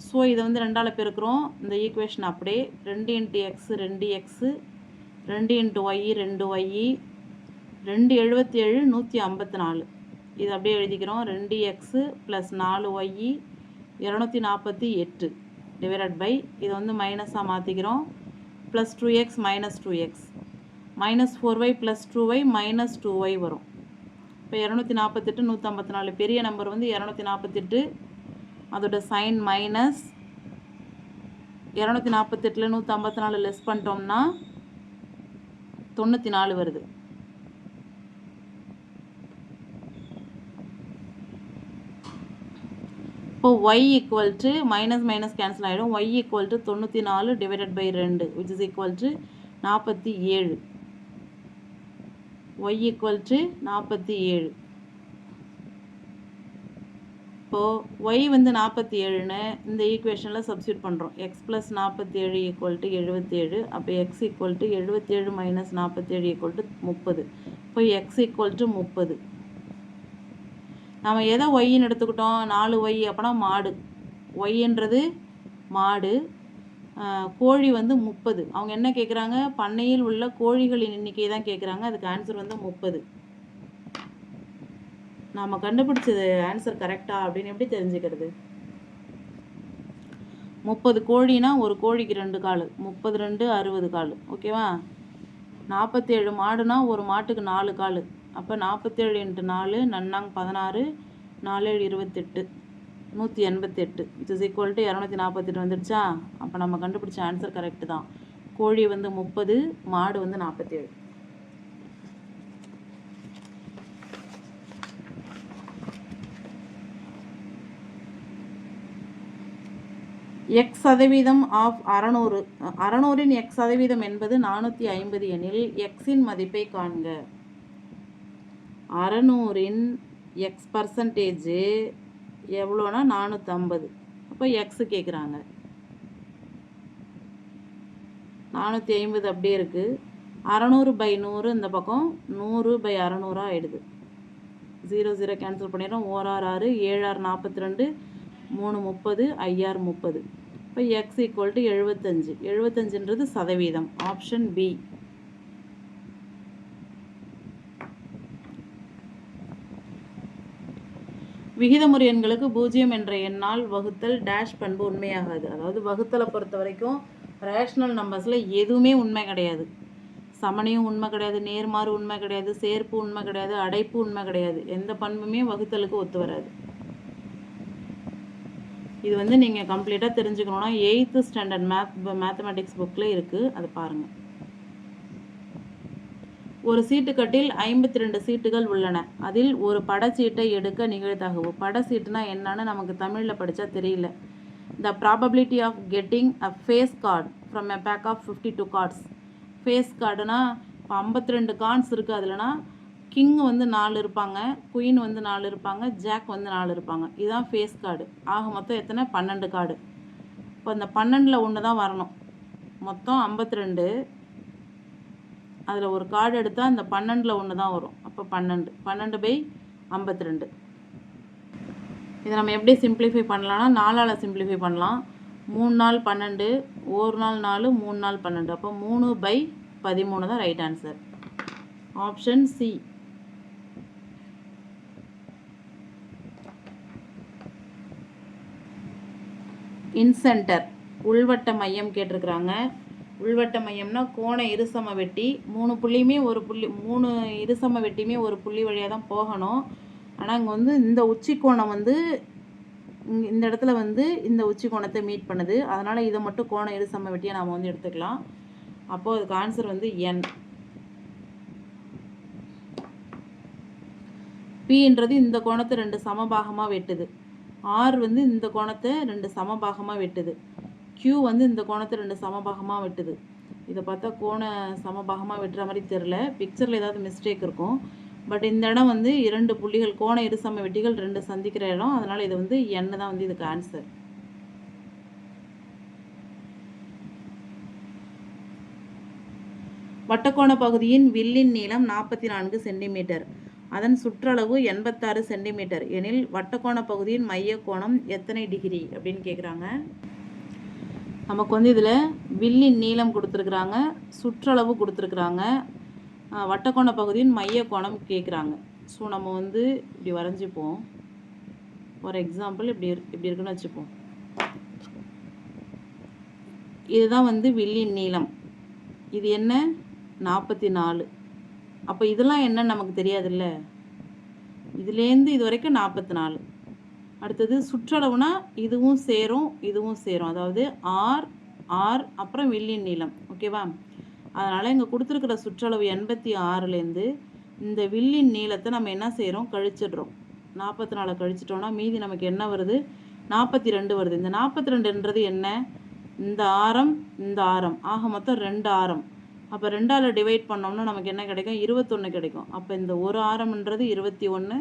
ஸோ இதை வந்து 2ஆல் பெருக்கிறோம். இந்த ஈக்குவேஷன் அப்படியே 2 × x 2x 2 × y 2y 2 77 154. இது அப்படியே எழுதிக்கிறோம். 2x + 4y 248 டிவைடட் பை இது வந்து மைனஸாக மாற்றிக்கிறோம். Plus 2x - 2x -4y + 2y -2y வரும். இப்போ 248 154. பெரிய நம்பர் வந்து 248. அதோட சைன் மைனஸ். 248ல் 154 லெஸ் பண்ணிட்டோம்னா 94 வருது. இப்போ y = மைனஸ் மைனஸ் கேன்சல் ஆகிடும். y = 94 divided by 2 which is equal to 47. y = 47. இப்போது y வந்து 47ன்னு இந்த ஈக்குவேஷனில் சப்ஸ்டியூட் பண்ணுறோம். x + 47 = 77. அப்போ x = 77 - 47 = 30. இப்போ x = 30. நம்ம எதை ஒய்ன்னு எடுத்துக்கிட்டோம்? 4y. அப்போனா மாடு. ஒய்ன்றது மாடு. கோழி வந்து 30. அவங்க என்ன கேட்குறாங்க? பண்ணையில் உள்ள கோழிகளின் எண்ணிக்கை தான் கேட்குறாங்க. அதுக்கு ஆன்சர் வந்து 30. நாம் கண்டுபிடிச்சது ஆன்சர் கரெக்டா அப்படின்னு எப்படி தெரிஞ்சுக்கிறது? 30 கோழினா ஒரு கோழிக்கு 2 கால். 32 60 கால். ஓகேவா? 47 மாடுனா ஒரு மாட்டுக்கு 4 கால். அப்போ 47 × 4 நன்னாங் 16 4 7 28 188 which is equal to 248 வந்துடுச்சா? அப்போ நம்ம கண்டுபிடிச்ச ஆன்சர் கரெக்டு தான். கோழி வந்து 30, மாடு வந்து 47. எக்ஸ் சதவீதம் ஆஃப் 600. 600இன் எக்ஸ் சதவீதம் என்பது 450 எனில் எக்ஸின் மதிப்பை காண்க. 600இன் எக்ஸ் பர்சன்டேஜ் எவ்வளோனா 450. அப்போ எக்ஸு கேட்குறாங்க. 450 அப்படியே இருக்குது. 600/100 இந்த பக்கம் 100/600 ஆகிடுது. 0 0 கேன்சல் பண்ணிடுறோம். 1 6 6, 7 6 42, 3 30, 5 6 30. இப்போ எக்ஸ் ஈக்குவல் டு 75. 75ன்றது சதவீதம். Option B. விகிதமுறு எண்களுக்கு 0 என்ற எண்ணால் வகுத்தல் டேஷ் பண்பு உண்மையாகாது. அதாவது வகுத்தலை பொறுத்த வரைக்கும் ரேஷ்னல் நம்பர்ஸில் எதுவுமே உண்மை கிடையாது. சமணியும் உண்மை கிடையாது, நேர்மாறு உண்மை கிடையாது, சேர்ப்பு உண்மை கிடையாது, அடைப்பு உண்மை கிடையாது. எந்த பண்புமே வகுத்தலுக்கு ஒத்து வராது. இது வந்து நீங்கள் கம்ப்ளீட்டாக தெரிஞ்சுக்கணுன்னா 8th ஸ்டாண்டர்ட் மேத்தமெட்டிக்ஸ் புக்கில் இருக்குது, அது பாருங்கள். ஒரு சீட்டுக்கட்டில் 52 சீட்டுகள் உள்ளன. அதில் ஒரு படச்சீட்டை எடுக்க நிகழ்தகவு. படச்சீட்டுனா என்னன்னு நமக்கு தமிழில் படித்தா தெரியல. The probability of getting a face card from a pack of 52 cards. Face கார்டுனா இப்போ 52 கார்ட்ஸ் இருக்குது. அதுலனா கிங் வந்து 4 இருப்பாங்க, குயின் வந்து 4 இருப்பாங்க, ஜாக் வந்து 4 இருப்பாங்க. இதுதான் ஃபேஸ் கார்டு. ஆக மொத்தம் எத்தனை? 12 கார்டு. இப்போ இந்த 12ல் ஒன்று தான் வரணும். மொத்தம் 52. அதில் ஒரு கார்டு எடுத்தால் இந்த 12ல் ஒன்று தான் வரும். அப்போ 12/52. இதை நம்ம எப்படி சிம்பிளிஃபை பண்ணலாம்னா 4ஆல் சிம்பிளிஃபை பண்ணலாம். 3 நாள் 12, 1 நாள் 4, 3 நாள் 12. அப்போ 3/13 தான் right answer. Option C. Incentre உள்வட்ட மையம் கேட்டிருக்கிறாங்க. உள்வட்ட மையம்னா கோண இருசம வெட்டி. 3 புள்ளியுமே ஒரு புள்ளி, 3 இருசம வெட்டியுமே ஒரு புள்ளி வழியாக தான் போகணும். ஆனால் இங்கே வந்து இந்த உச்சி கோணம் வந்து இந்த இடத்துல வந்து இந்த உச்சி கோணத்தை மீட் பண்ணுது. அதனால் இதை மட்டும் கோண இருசம வெட்டியை நாம் வந்து எடுத்துக்கலாம். அப்போது அதுக்கு ஆன்சர் வந்து என். பின்றது இந்த கோணத்தை 2 சமபாகமாக வெட்டுது. ஆர் வந்து இந்த கோணத்தை 2 சமபாகமாக வெட்டுது. Q வந்து இந்த கோணத்தை 2 சமபாகமாக வெட்டுது. இதை பார்த்தா கோண சமபாகமாக வெட்டுற மாதிரி தெரில, பிக்சரில் ஏதாவது மிஸ்டேக் இருக்கும். பட் இந்த இடம் வந்து 2 புள்ளிகள், கோண இருசம வெட்டிகள் 2 சந்திக்கிற இடம். அதனால் இது வந்து என் தான் வந்து இதுக்கு ஆன்சர். வட்டக்கோண பகுதியின் வில்லின் நீளம் 44 சென்டிமீட்டர், அதன் சுற்றளவு 86 சென்டிமீட்டர் எனில் வட்டக்கோண பகுதியின் மைய கோணம் எத்தனை டிகிரி அப்படின்னு கேட்குறாங்க. நமக்கு வந்து இதில் வில்லின் நீளம் கொடுத்துருக்குறாங்க, சுற்றளவு கொடுத்துருக்குறாங்க, வட்டக்கோண பகுதியின் மைய கோணம் கேட்குறாங்க. ஸோ நம்ம வந்து இப்படி வரைஞ்சிப்போம். ஃபார் எக்ஸாம்பிள் இப்படி இருக்குன்னு வச்சுப்போம். இதுதான் வந்து வில்லின் நீளம். இது என்ன? 44. அப்போ இதெல்லாம் என்னன்னு நமக்கு தெரியாதுல்ல. இதுலேருந்து இது வரைக்கும் 44. அடுத்தது சுற்றளவுனா இதுவும் சேரும் இதுவும் சேரும். அதாவது ஆர் ஆர் அப்புறம் வில்லின் நீளம். ஓகேவா? அதனால் இங்கே கொடுத்துருக்கிற சுற்றளவு 86லேருந்து இந்த வில்லின் நீளத்தை நம்ம என்ன செய்கிறோம்? கழிச்சிடுறோம். 44 கழிச்சிட்டோம்னா மீதி நமக்கு என்ன வருது? 42 வருது. இந்த 42ன்றது என்ன? இந்த ஆரம் இந்த ஆரம், ஆக மொத்தம் 2 ஆரம். அப்போ 2ஆல் டிவைட் பண்ணோம்னா நமக்கு என்ன கிடைக்கும்? 21 கிடைக்கும். அப்போ இந்த ஒரு ஆரம்ன்றது 21,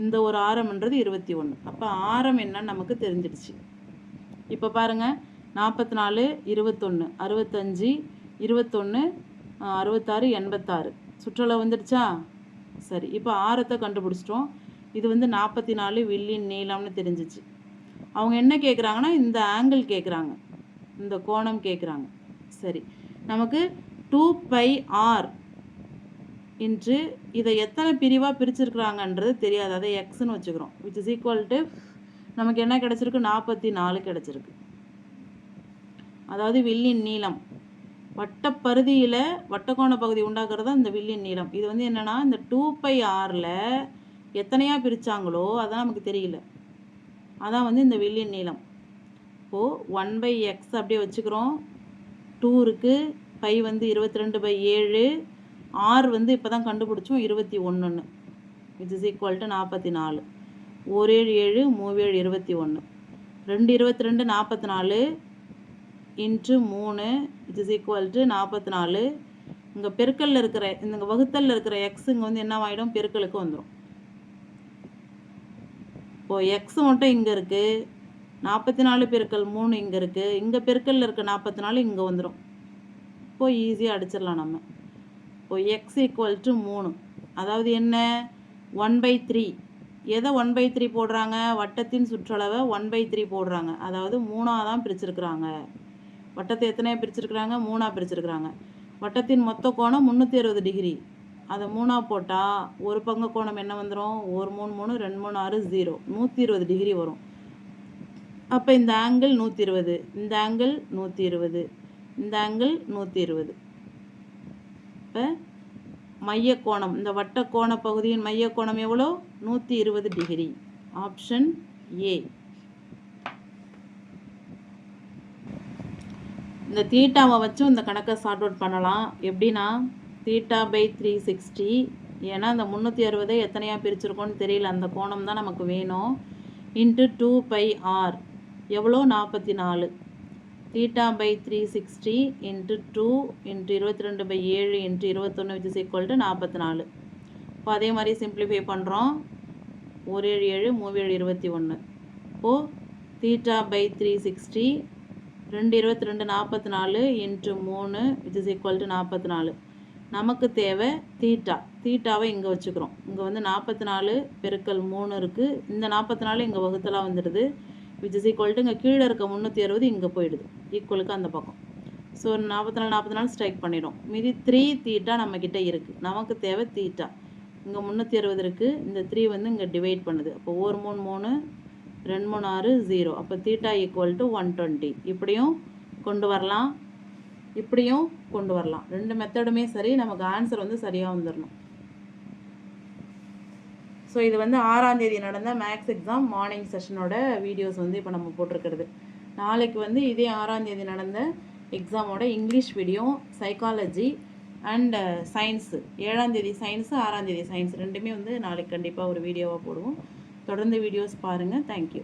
இந்த ஒரு ஆரம்ன்றது 21. அப்போ ஆரம் என்னன்னு நமக்கு தெரிஞ்சிடுச்சு. இப்போ பாருங்கள், 44 21 65 21 66 86 சுற்றளவு வந்துடுச்சா? சரி, இப்போ ஆரத்தை கண்டுபிடிச்சிட்டோம். இது வந்து 44 வில்லின் நீளம்னு தெரிஞ்சிச்சு. அவங்க என்ன கேட்குறாங்கன்னா இந்த ஆங்கிள் கேட்குறாங்க, இந்த கோணம் கேட்குறாங்க. சரி, நமக்கு 2πr இன்று இதை எத்தனை பிரிவாக பிரிச்சிருக்கிறாங்கன்றது தெரியாது. அதை எக்ஸ்ன்னு வச்சுக்கிறோம். விச் இஸ் ஈக்குவல் டு நமக்கு என்ன கிடச்சிருக்கு? 44 கிடச்சிருக்கு. அதாவது வில்லின் நீளம் வட்டப்பருதியில் வட்டக்கோண பகுதி உண்டாக்குறது தான் இந்த வில்லின் நீளம். இது வந்து என்னென்னா இந்த 2πrல எத்தனையாக பிரித்தாங்களோ அதான் நமக்கு தெரியல. அதான் வந்து இந்த வில்லின் நீளம். இப்போது 1/x அப்படியே வச்சுக்கிறோம். 2 இருக்குது, π 5 வந்து 22/7, R வந்து இப்போ தான் கண்டுபிடிச்சோம் 21ன்னு, which is equal to 44. 1 7 7 3 7 21. 2 22 44 into 3 which is equal to 44. இங்கே பெருக்கல்ல இருக்கிற இந்த வகுத்தலில் இருக்கிற எக்ஸ் இங்கே வந்து என்னவாயிடும், பெருக்கலுக்கு வந்துடும். இப்போது எக்ஸ் மட்டும் இங்கே இருக்குது, 44 பெருக்கல் 3 இங்கே இருக்குது, இங்கே பெருக்கல்ல இருக்க 44 இங்கே வந்துடும். இப்போது ஈஸியாக அடிச்சிடலாம் நம்ம. இப்போது எக்ஸ் ஈக்குவல் டு 3, அதாவது என்ன 1/3. எதை 1/3 போடுறாங்க, வட்டத்தின் சுற்றளவை 1/3 போடுறாங்க, அதாவது 3ஆக தான் பிரிச்சிருக்கிறாங்க. வட்டத்தை எத்தனையாக பிரிச்சிருக்கிறாங்க, 3ஆக பிரிச்சிருக்கிறாங்க. வட்டத்தின் மொத்த கோணம் 360 டிகிரி, அதை 3ஆக போட்டால் ஒரு பங்கு கோணம் என்ன வந்துடும், 1 3 3 2 3 6 0, 120 டிகிரி வரும். அப்போ இந்த ஆங்கிள் 120, இந்த ஆங்கிள் 120, இந்த ஆங்கிள் 120. இப்போ மையக்கோணம், இந்த வட்ட கோண பகுதியின் மையக்கோணம் எவ்வளோ, 120 டிகிரி. Option A. இந்த தீட்டாவை வச்சும் இந்த கணக்கை சார்ட் அவுட் பண்ணலாம். எப்படின்னா θ/360, ஏன்னா இந்த 360 எத்தனையாக பிரிச்சிருக்கோன்னு தெரியல, அந்த கோணம் தான் நமக்கு வேணும். இன்ட்டு 2πr எவ்வளோ, 44. θ/360 into 2 into 22/7 into 21 which is equal to 44. இப்போ அதே மாதிரி சிம்பிளிஃபை பண்ணுறோம். 1 7 7 3 7 21. இப்போது θ/360 2 22 44 into 3 which is equal to 44. நமக்கு தேவை தீட்டா. தீட்டாவை இங்கே வச்சுக்கிறோம். இங்கே வந்து 44 பெருக்கல் 3 இருக்குது, இந்த 44 இங்கே வகுத்தலாக வந்துடுது, விச் இஸ் ஈக்குவல் டு இங்கே கீழே இருக்க 360 இங்கே போயிடுது, ஈக்குவலுக்கு அந்த பக்கம். ஸோ 44 44 ஸ்ட்ரைக் பண்ணிடும். மீதி 3 தீட்டா நம்மக்கிட்ட இருக்குது. நமக்கு தேவை தீட்டா. இங்கே 360 இருக்குது, இந்த 3 வந்து இங்கே டிவைட் பண்ணுது. அப்போ 1 3 3 2 3 6 0. அப்போ தீட்டா ஈக்குவல் டு 120. இப்படியும் கொண்டு வரலாம், இப்படியும் கொண்டு வரலாம். ரெண்டு மெத்தடுமே சரி, நமக்கு ஆன்சர் வந்து சரியாக வந்துடணும். ஸோ இது வந்து 6ஆம் தேதி நடந்த மேக்ஸ் எக்ஸாம் மார்னிங் செஷனோட வீடியோஸ் வந்து இப்போ நம்ம போட்டிருக்கிறது. நாளைக்கு வந்து இதே 6ஆம் தேதி நடந்த எக்ஸாமோட English video, psychology and science, 7ஆம் தேதி சயின்ஸு 6ஆம் தேதி சயின்ஸ் ரெண்டுமே வந்து நாளைக்கு கண்டிப்பாக ஒரு வீடியோவாக போடுவோம். தொடர்ந்து வீடியோஸ் பாருங்கள். தேங்க்யூ.